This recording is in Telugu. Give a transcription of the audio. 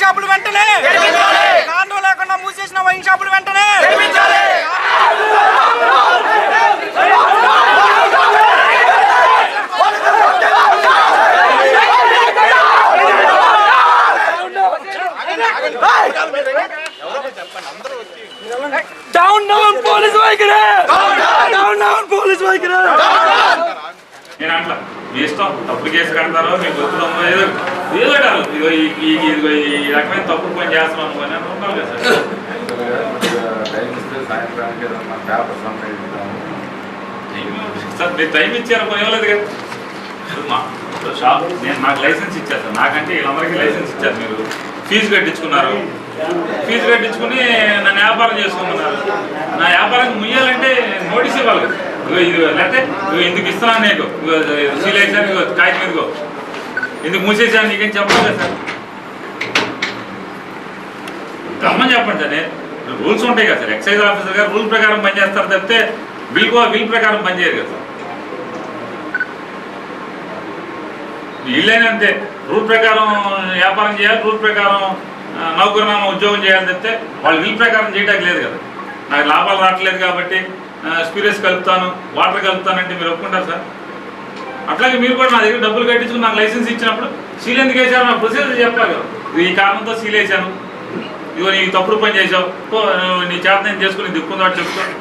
షాపులు వెంటనే కారణం లేకుండా మూసేసిన వైన్ షాపులు వెంటనే డౌన్ డౌన్ పోలీస్ వైఖరి, డౌన్ డౌన్ పోలీస్ వైఖరి. నేను అట్లా మీ ఇష్టం, తప్పుడు కేసు కడతారో మీకు గుర్తుందో ఏదో ఏదో కాదు, ఇదిగో ఈ రకమైన తప్పుడు పని చేస్తున్నాను అని అనుకుంటారు కదా సార్. మీరు టైం ఇచ్చారు పని ఇవ్వలేదు కదా. షాప్ నేను నాకు లైసెన్స్ ఇచ్చారు సార్, నాకంటే వీళ్ళందరికీ లైసెన్స్ ఇచ్చారు. మీరు ఫీజు కట్టించుకున్నారు, ఫీజు కట్టించుకుని నన్ను వ్యాపారం చేసుకోమన్నారు. నా వ్యాపారానికి ముయ్యాలంటే నోటీస్ ఇవ్వాలి కదా. ఇది లేకపోతే ఎందుకు ఇస్తున్నాను నీకు సీల్ వేసాను, ఇగో కాగితం మీదగో ఎందుకు మూసేసాను నీకేం చెప్పాలి కదా సార్. రమ్మని చెప్పండి సార్. రూల్స్ ఉంటాయి కదా సార్, ఎక్సైజ్ ఆఫీసర్ గారు రూల్ ప్రకారం పనిచేస్తారు తప్పితే బిల్ ప్రకారం పనిచేయరు కదా సార్. వీళ్ళైనంతే రూల్ ప్రకారం వ్యాపారం చేయాలి, రూల్ ప్రకారం నౌకరునామా ఉద్యోగం చేయాలి తప్పితే వాళ్ళు వీల్ ప్రకారం చేయడానికి లేదు కదా. నాకు లాభాలు రావట్లేదు కాబట్టి స్పిరిట్స్ కలుపుతాను, వాటర్ కలుపుతానంటే మీరు ఒప్పుకుంటారు సార్. అట్లాగే మీరు కూడా నా దగ్గర డబ్బులు కట్టించుకుని నాకు లైసెన్స్ ఇచ్చినప్పుడు సీల్ ఎందుకు వేసాను నాకు ప్రొసీజర్ చెప్పాలి కదా. ఈ కారణంతో సీల్ వేసాను, ఇదిగో నీకు తప్పుడు పని చేసావు, నీ చేత నేను చేసుకుని దిక్కుందో చెప్తాను.